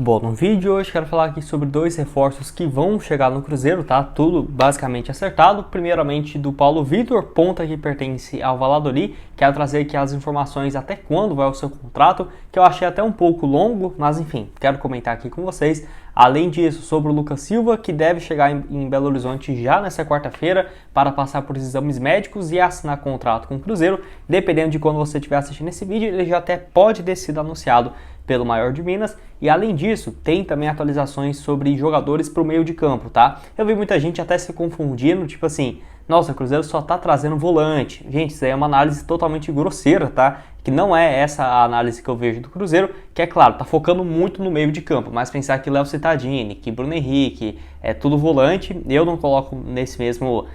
Bom, no vídeo de hoje quero falar aqui sobre dois reforços que vão chegar no Cruzeiro, tá? Tudo basicamente acertado. Primeiramente do Paulo Vitor, ponta que pertence ao Valladolid. Quero trazer aqui as informações até quando vai o seu contrato, que eu achei até um pouco longo, mas enfim, quero comentar aqui com vocês. Além disso, sobre o Lucas Silva, que deve chegar em Belo Horizonte já nessa quarta-feira para passar por exames médicos e assinar contrato com o Cruzeiro. Dependendo de quando você estiver assistindo esse vídeo, ele já até pode ter sido anunciado pelo Maior de Minas. E além disso, tem também atualizações sobre jogadores para o meio de campo, tá? Eu vi muita gente até se confundindo, tipo assim, nossa, o Cruzeiro só tá trazendo volante. Gente, isso aí é uma análise totalmente grosseira, tá? Que não é essa a análise que eu vejo do Cruzeiro, que é claro, tá focando muito no meio de campo, mas pensar que Léo Cittadini, que Bruno Henrique, é tudo volante, eu não coloco nesse mesmo,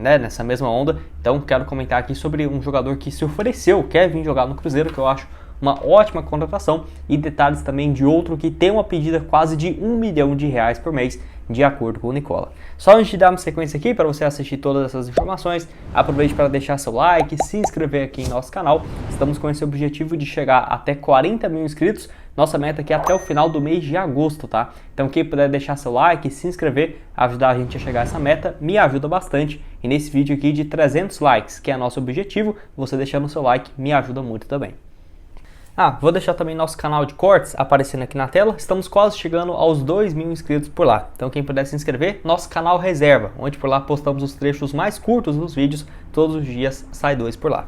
nessa mesma onda. Então quero comentar aqui sobre um jogador que se ofereceu, quer vir jogar no Cruzeiro, que eu acho uma ótima contratação, e detalhes também de outro que tem uma pedida quase de R$1 milhão por mês, de acordo com o Nicola. Só antes de dar uma sequência aqui para você assistir todas essas informações, aproveite para deixar seu like, se inscrever aqui em nosso canal. Estamos com esse objetivo de chegar até 40 mil inscritos. Nossa meta aqui é até o final do mês de agosto, tá? Então quem puder deixar seu like, se inscrever, ajudar a gente a chegar a essa meta, me ajuda bastante. E nesse vídeo aqui de 300 likes, que é nosso objetivo, você deixando seu like me ajuda muito também. Vou deixar também nosso canal de cortes aparecendo aqui na tela. Estamos quase chegando aos 2 mil inscritos por lá. Então quem puder se inscrever, nosso canal reserva, onde por lá postamos os trechos mais curtos dos vídeos. Todos os dias sai 2 por lá.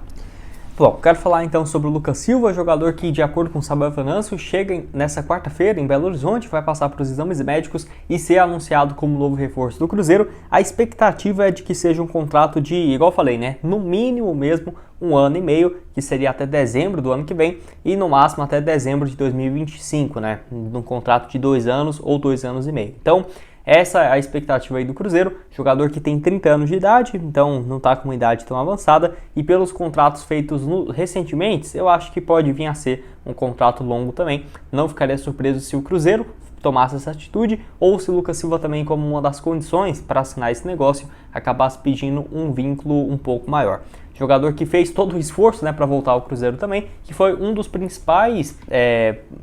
Bom, quero falar então sobre o Lucas Silva, jogador que, de acordo com o Samuel Venâncio, chega nessa quarta-feira em Belo Horizonte, vai passar por os exames médicos e ser anunciado como novo reforço do Cruzeiro. A expectativa é de que seja um contrato de, igual eu falei, né, no mínimo mesmo 1 ano e meio, que seria até dezembro do ano que vem, e no máximo até dezembro de 2025, né, num contrato de 2 anos ou 2 anos e meio. Então, essa é a expectativa aí do Cruzeiro, jogador que tem 30 anos de idade, então não está com uma idade tão avançada, e pelos contratos feitos recentemente, eu acho que pode vir a ser um contrato longo também. Não ficaria surpreso se o Cruzeiro tomasse essa atitude, ou se o Lucas Silva também, como uma das condições para assinar esse negócio, acabasse pedindo um vínculo um pouco maior. Jogador que fez todo o esforço, né, para voltar ao Cruzeiro também, que foi um dos principais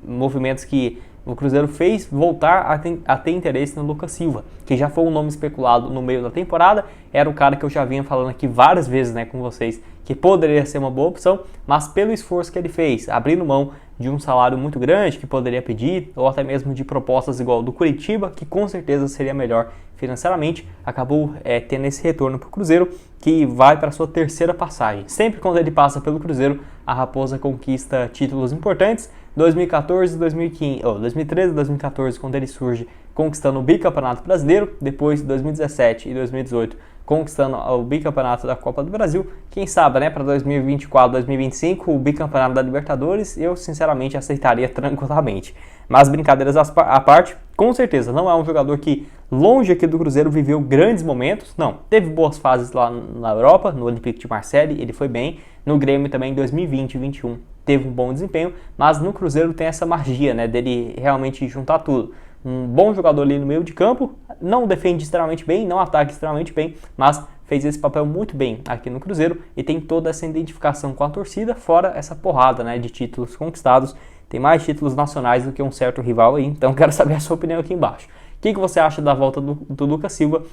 movimentos que o Cruzeiro fez voltar a ter interesse no Lucas Silva, que já foi um nome especulado no meio da temporada. Era o cara que eu já vinha falando aqui várias vezes, né, com vocês, que poderia ser uma boa opção, mas pelo esforço que ele fez, abrindo mão de um salário muito grande que poderia pedir, ou até mesmo de propostas igual do Curitiba, que com certeza seria melhor financeiramente, acabou tendo esse retorno para o Cruzeiro, que vai para a sua terceira passagem. Sempre quando ele passa pelo Cruzeiro, a Raposa conquista títulos importantes. 2014, 2015, 2013 e 2014, quando ele surge conquistando o bicampeonato brasileiro, depois 2017 e 2018 conquistando o bicampeonato da Copa do Brasil. Quem sabe, né, para 2024, 2025, o bicampeonato da Libertadores, eu sinceramente aceitaria tranquilamente. Mas brincadeiras à parte, com certeza não é um jogador que, longe aqui do Cruzeiro, viveu grandes momentos. Não, teve boas fases lá na Europa, no Olympique de Marseille, ele foi bem. No Grêmio também em 2020 e 2021 teve um bom desempenho, mas no Cruzeiro tem essa magia, né, dele realmente juntar tudo. Um bom jogador ali no meio de campo, não defende extremamente bem, não ataca extremamente bem, mas fez esse papel muito bem aqui no Cruzeiro e tem toda essa identificação com a torcida, fora essa porrada, né, de títulos conquistados. Tem mais títulos nacionais do que um certo rival aí, então quero saber a sua opinião aqui embaixo. O que você acha da volta do Lucas Silva,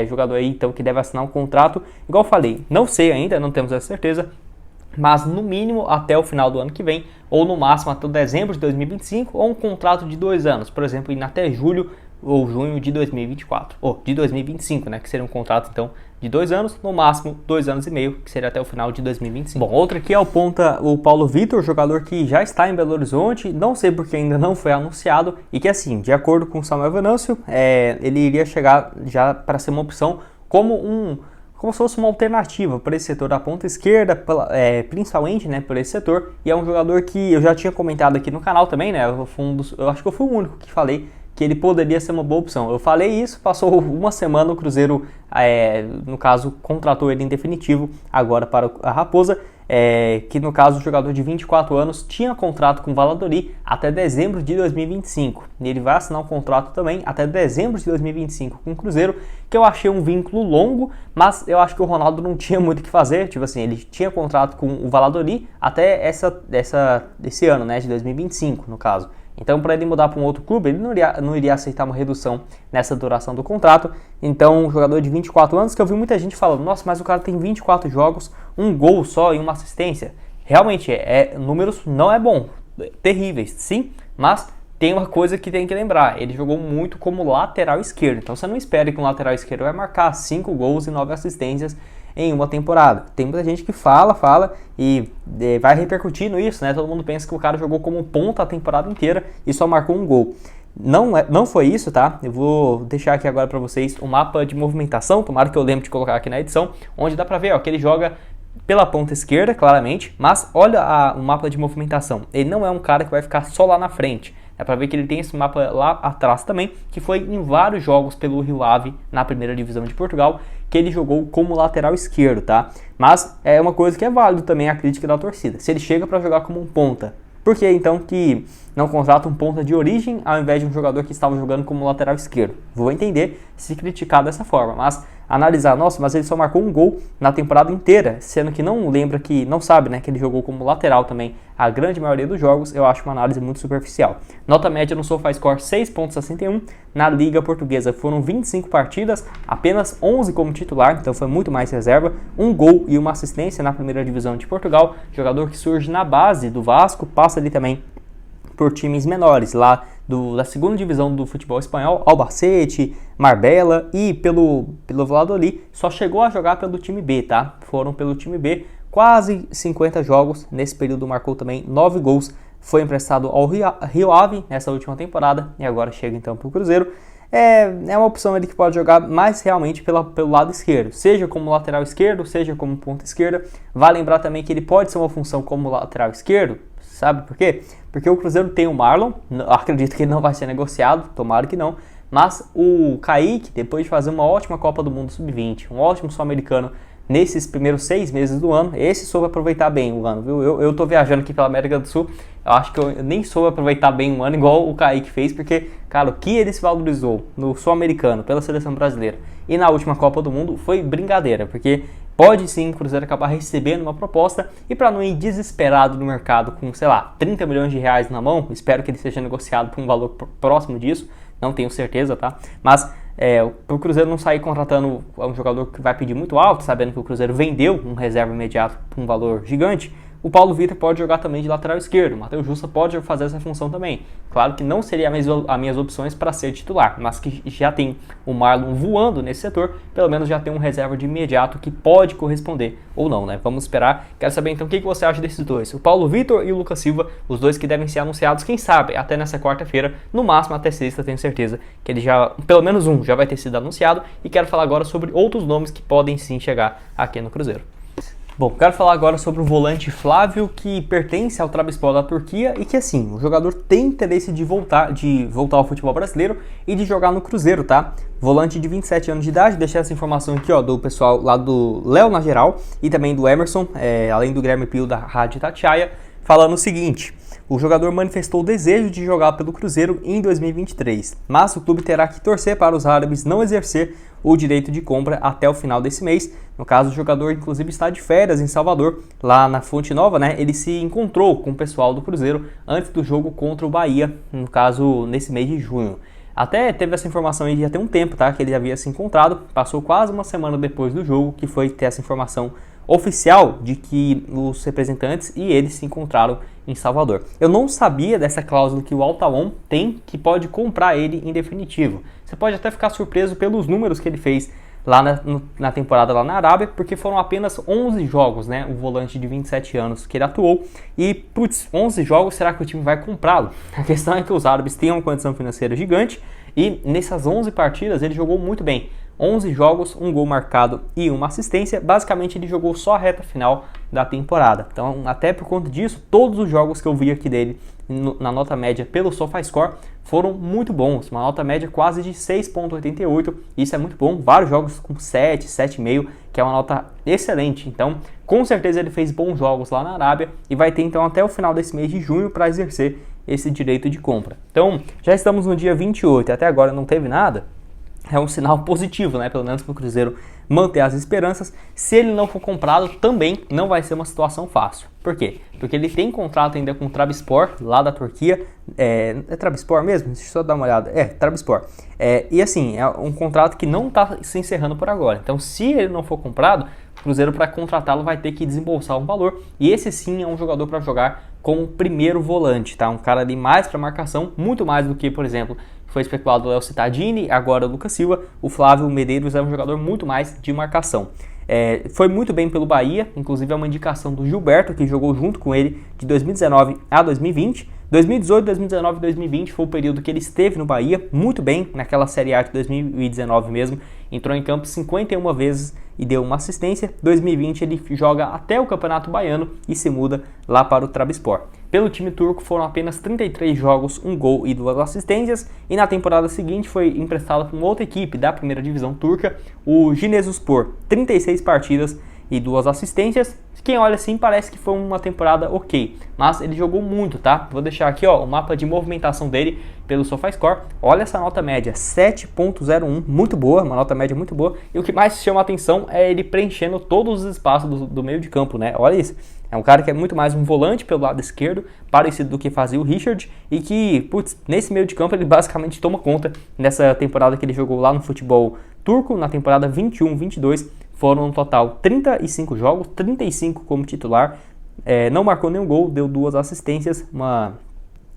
jogador aí então que deve assinar um contrato? Igual eu falei, não sei ainda, não temos essa certeza, mas no mínimo até o final do ano que vem, ou no máximo até dezembro de 2025, ou um contrato de 2 anos, por exemplo, indo até julho ou junho de 2024, ou de 2025, né, que seria um contrato então de 2 anos, no máximo 2 anos e meio, que seria até o final de 2025. Bom, outro aqui é o ponta, o Paulo Vitor, jogador que já está em Belo Horizonte, não sei porque ainda não foi anunciado, e que assim, de acordo com o Samuel Venâncio, ele iria chegar já para ser uma opção como se fosse uma alternativa para esse setor da ponta esquerda, principalmente, né, por esse setor. E é um jogador que eu já tinha comentado aqui no canal também, né, eu acho que eu fui o único que falei que ele poderia ser uma boa opção. Eu falei isso, passou uma semana, o Cruzeiro, no caso, contratou ele em definitivo agora para a Raposa, que no caso o jogador de 24 anos tinha contrato com o Valladolid até dezembro de 2025. E ele vai assinar um contrato também até dezembro de 2025 com o Cruzeiro, que eu achei um vínculo longo, mas eu acho que o Ronaldo não tinha muito o que fazer. Tipo assim, ele tinha contrato com o Valladolid até esse ano, né, de 2025 no caso. Então, para ele mudar para um outro clube, ele não iria aceitar uma redução nessa duração do contrato. Então, um jogador de 24 anos, que eu vi muita gente falando, nossa, mas o cara tem 24 jogos, um gol só e uma assistência. Realmente, números não é bom, terríveis, sim, mas tem uma coisa que tem que lembrar, ele jogou muito como lateral esquerdo, então você não espere que um lateral esquerdo vai marcar 5 gols e 9 assistências em uma temporada. Tem muita gente que fala e vai repercutindo isso, né? Todo mundo pensa que o cara jogou como ponta a temporada inteira e só marcou um gol. Não foi isso, tá? Eu vou deixar aqui agora para vocês o mapa de movimentação, tomara que eu lembre de colocar aqui na edição, onde dá para ver, ó, que ele joga pela ponta esquerda, claramente, mas olha o mapa de movimentação. Ele não é um cara que vai ficar só lá na frente. É para ver que ele tem esse mapa lá atrás também, que foi em vários jogos pelo Rio Ave na primeira divisão de Portugal, que ele jogou como lateral esquerdo, tá? Mas é uma coisa que é válido também a crítica da torcida. Se ele chega para jogar como um ponta, por que então que não contrata um ponta de origem ao invés de um jogador que estava jogando como lateral esquerdo? Vou entender se criticar dessa forma, mas analisar, nossa, mas ele só marcou um gol na temporada inteira, sendo que não sabe, né, que ele jogou como lateral também a grande maioria dos jogos, eu acho uma análise muito superficial. Nota média no SofaScore 6.61, na Liga Portuguesa foram 25 partidas, apenas 11 como titular, então foi muito mais reserva, um gol e uma assistência na primeira divisão de Portugal, jogador que surge na base do Vasco, passa ali também por times menores, lá da segunda divisão do futebol espanhol, Albacete, Marbella e pelo Valladolid, só chegou a jogar pelo time B, tá? Foram pelo time B, quase 50 jogos, nesse período marcou também 9 gols, foi emprestado ao Rio Ave nessa última temporada e agora chega então para o Cruzeiro. É uma opção ele que pode jogar mais realmente pelo lado esquerdo, seja como lateral esquerdo, seja como ponta esquerda. Vale lembrar também que ele pode ser uma função como lateral esquerdo, sabe por quê? Porque o Cruzeiro tem o Marlon, acredito que ele não vai ser negociado, tomara que não, mas o Kaique, depois de fazer uma ótima Copa do Mundo Sub-20, um ótimo sul-americano nesses primeiros 6 meses do ano, esse soube aproveitar bem o ano, viu? Eu tô viajando aqui pela América do Sul, eu acho que eu nem soube aproveitar bem o ano igual o Kaique fez, porque, cara, o que ele se valorizou no sul-americano pela seleção brasileira e na última Copa do Mundo foi brincadeira, porque pode sim o Cruzeiro acabar recebendo uma proposta e para não ir desesperado no mercado com, sei lá, 30 milhões de reais na mão, espero que ele seja negociado por um valor próximo disso, não tenho certeza, tá? Mas para o Cruzeiro não sair contratando um jogador que vai pedir muito alto, sabendo que o Cruzeiro vendeu um reserva imediato por um valor gigante, o Paulo Vitor pode jogar também de lateral esquerdo, o Matheus Justa pode fazer essa função também. Claro que não seria as minhas opções para ser titular, mas que já tem o Marlon voando nesse setor, pelo menos já tem um reserva de imediato que pode corresponder ou não, né? Vamos esperar. Quero saber então o que você acha desses dois, o Paulo Vitor e o Lucas Silva, os dois que devem ser anunciados, quem sabe, até nessa quarta-feira, no máximo até sexta, tenho certeza que ele pelo menos um já vai ter sido anunciado, e quero falar agora sobre outros nomes que podem sim chegar aqui no Cruzeiro. Bom, quero falar agora sobre o volante Flávio, que pertence ao Trabzonspor da Turquia e que, assim, o jogador tem interesse de voltar ao futebol brasileiro e de jogar no Cruzeiro, tá? Volante de 27 anos de idade, deixei essa informação aqui, ó, do pessoal lá do Léo na geral e também do Emerson, além do Guilherme Pio da Rádio Itatiaia, falando o seguinte: o jogador manifestou o desejo de jogar pelo Cruzeiro em 2023, mas o clube terá que torcer para os árabes não exercer o direito de compra até o final desse mês. No caso, o jogador inclusive está de férias em Salvador, lá na Fonte Nova, né? Ele se encontrou com o pessoal do Cruzeiro antes do jogo contra o Bahia, no caso, nesse mês de junho. Até teve essa informação aí já tem um tempo, tá? Que ele havia se encontrado, passou quase uma semana depois do jogo que foi ter essa informação oficial de que os representantes e eles se encontraram em Salvador. Eu não sabia dessa cláusula que o Al Tawon tem, que pode comprar ele em definitivo. Você pode até ficar surpreso pelos números que ele fez lá na temporada lá na Arábia, porque foram apenas 11 jogos, né, o volante de 27 anos que ele atuou, e putz, 11 jogos, será que o time vai comprá-lo? A questão é que os árabes têm uma condição financeira gigante, e nessas 11 partidas ele jogou muito bem. 11 jogos, um gol marcado e uma assistência. Basicamente ele jogou só a reta final da temporada. Então, até por conta disso, todos os jogos que eu vi aqui dele na nota média pelo SofaScore foram muito bons. Uma nota média quase de 6.88. Isso é muito bom. Vários jogos com 7, 7,5, que é uma nota excelente. Então, com certeza ele fez bons jogos lá na Arábia e vai ter então até o final desse mês de junho para exercer esse direito de compra. Então, já estamos no dia 28 e até agora não teve nada. é um sinal positivo, né? Pelo menos para o Cruzeiro manter as esperanças. Se ele não for comprado, também não vai ser uma situação fácil. Por quê? Porque ele tem contrato ainda com o Trabzonspor, lá da Turquia. É Trabzonspor mesmo? Deixa eu só dar uma olhada. Trabzonspor. E assim, é um contrato que não está se encerrando por agora. Então, se ele não for comprado, o Cruzeiro, para contratá-lo, vai ter que desembolsar um valor. E esse sim é um jogador para jogar como primeiro volante, tá? Um cara ali mais para marcação, muito mais do que, por exemplo, foi especulado o Léo Cittadini, agora o Lucas Silva. O Flávio Medeiros é um jogador muito mais de marcação. Foi muito bem pelo Bahia, inclusive é uma indicação do Gilberto, que jogou junto com ele de 2019 a 2020. 2018, 2019 e 2020 foi o período que ele esteve no Bahia, muito bem, naquela Série A de 2019 mesmo. Entrou em campo 51 vezes e deu uma assistência. 2020 ele joga até o Campeonato Baiano e se muda lá para o Trabzonspor. Pelo time turco foram apenas 33 jogos, 1 gol e 2 assistências. E na temporada seguinte foi emprestado para uma outra equipe da primeira divisão turca, o Giresunspor. 36 partidas e 2 assistências. Quem olha assim parece que foi uma temporada ok, mas ele jogou muito, tá? Vou deixar aqui o mapa de movimentação dele pelo SofaScore. Olha essa nota média, 7.01, muito boa, uma nota média muito boa. E o que mais chama a atenção é ele preenchendo todos os espaços do meio de campo, né? Olha isso. É um cara que é muito mais um volante pelo lado esquerdo, parecido do que fazia o Richard, e que, putz, nesse meio de campo ele basicamente toma conta nessa temporada que ele jogou lá no futebol turco, na temporada 21-22, foram no total 35 jogos, 35 como titular, não marcou nenhum gol, deu 2 assistências, uma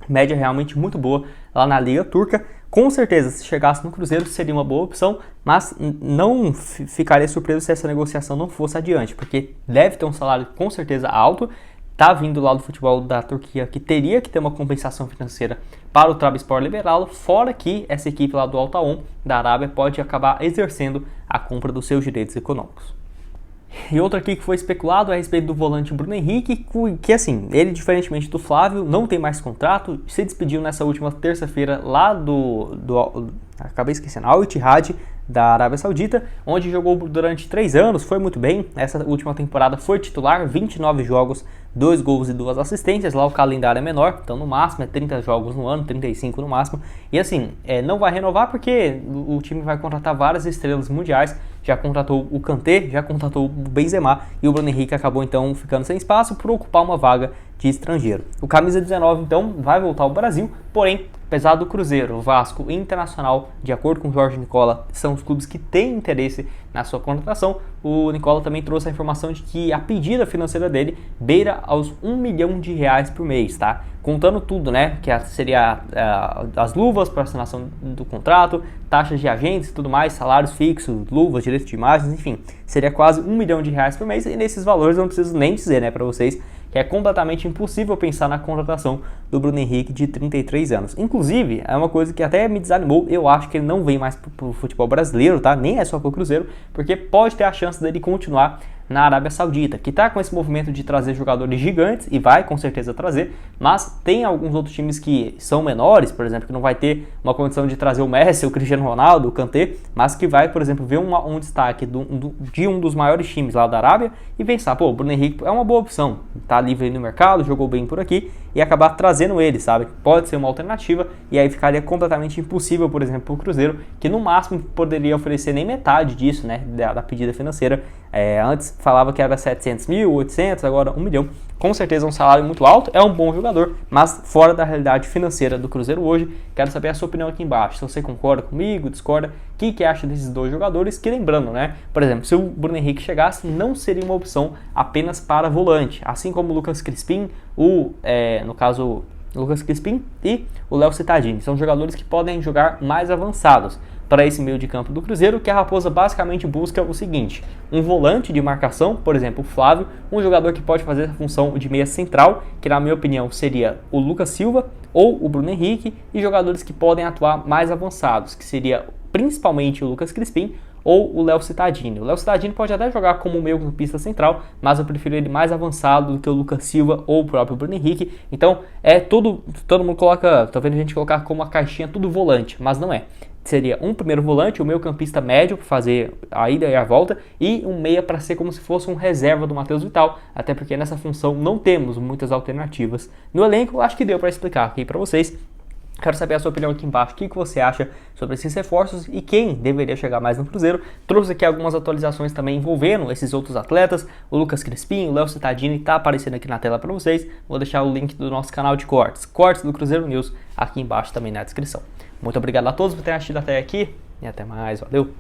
média realmente muito boa lá na Liga Turca. Com certeza, se chegasse no Cruzeiro seria uma boa opção, mas não ficaria surpreso se essa negociação não fosse adiante, porque deve ter um salário com certeza alto, tá vindo lá do futebol da Turquia, que teria que ter uma compensação financeira para o Trabzonspor liberá-lo, fora que essa equipe lá do Al Taon, da Arábia, pode acabar exercendo a compra dos seus direitos econômicos. E outro aqui que foi especulado é a respeito do volante Bruno Henrique, que assim, ele diferentemente do Flávio, não tem mais contrato, se despediu nessa última terça-feira lá acabei esquecendo, Al Ittihad da Arábia Saudita, onde jogou durante 3 anos, foi muito bem. Essa última temporada foi titular, 29 jogos, 2 gols e 2 assistências. Lá o calendário é menor, então no máximo é 30 jogos no ano, 35 no máximo. E assim, não vai renovar porque o time vai contratar várias estrelas mundiais. Já contratou o Kanté, já contratou o Benzema, e o Bruno Henrique acabou então ficando sem espaço por ocupar uma vaga de estrangeiro. O camisa 19 então vai voltar ao Brasil, porém, apesar do Cruzeiro, o Vasco e Internacional, de acordo com o Jorge Nicola, são os clubes que têm interesse na sua contratação, o Nicola também trouxe a informação de que a pedida financeira dele beira aos R$1 milhão por mês, tá? Contando tudo, né? Que seria as luvas para assinação do contrato, taxas de agentes e tudo mais, salários fixos, luvas, direitos de imagens, enfim. Seria quase R$1 milhão por mês, e nesses valores eu não preciso nem dizer, né, para vocês, que é completamente impossível pensar na contratação do Bruno Henrique de 33 anos. Inclusive, é uma coisa que até me desanimou, eu acho que ele não vem mais pro futebol brasileiro, tá? Nem é só pro Cruzeiro, porque pode ter a chance dele continuar na Arábia Saudita, que está com esse movimento de trazer jogadores gigantes, e vai com certeza trazer, mas tem alguns outros times que são menores, por exemplo, que não vai ter uma condição de trazer o Messi, o Cristiano Ronaldo, o Kanté, mas que vai, por exemplo, ver um destaque de um dos maiores times lá da Arábia e pensar, pô, o Bruno Henrique é uma boa opção, tá livre no mercado, jogou bem por aqui, e acabar trazendo ele, sabe? Pode ser uma alternativa, e aí ficaria completamente impossível, por exemplo, para o Cruzeiro, que no máximo poderia oferecer nem metade disso, né, da pedida financeira. Antes falava que era 700 mil, 800, agora 1 milhão. Com certeza é um salário muito alto, é um bom jogador, mas fora da realidade financeira do Cruzeiro hoje. Quero saber a sua opinião aqui embaixo, se você concorda comigo, discorda, o que acha desses dois jogadores, que lembrando, né, por exemplo, se o Bruno Henrique chegasse, não seria uma opção apenas para volante, assim como o Lucas Crispim, no caso, Lucas Crispim e o Léo Cittadini, são jogadores que podem jogar mais avançados para esse meio de campo do Cruzeiro, que a Raposa basicamente busca o seguinte: um volante de marcação, por exemplo, o Flávio, um jogador que pode fazer a função de meia central, que na minha opinião seria o Lucas Silva ou o Bruno Henrique, e jogadores que podem atuar mais avançados, que seria principalmente o Lucas Crispim ou o Léo Cittadini. O Léo Cittadini pode até jogar como meio-campista central, mas eu prefiro ele mais avançado do que o Lucas Silva ou o próprio Bruno Henrique. Então, todo mundo coloca, tô vendo a gente colocar como uma caixinha tudo volante, mas não é. Seria um primeiro volante, o meio-campista médio para fazer a ida e a volta, e um meia para ser como se fosse um reserva do Matheus Vital, até porque nessa função não temos muitas alternativas no elenco. Acho que deu para explicar aqui para vocês. Quero saber a sua opinião aqui embaixo, o que você acha sobre esses reforços e quem deveria chegar mais no Cruzeiro. Trouxe aqui algumas atualizações também envolvendo esses outros atletas, o Lucas Crispim, o Léo Cittadini, tá aparecendo aqui na tela para vocês. Vou deixar o link do nosso canal de cortes do Cruzeiro News, aqui embaixo também na descrição. Muito obrigado a todos por terem assistido até aqui e até mais, valeu!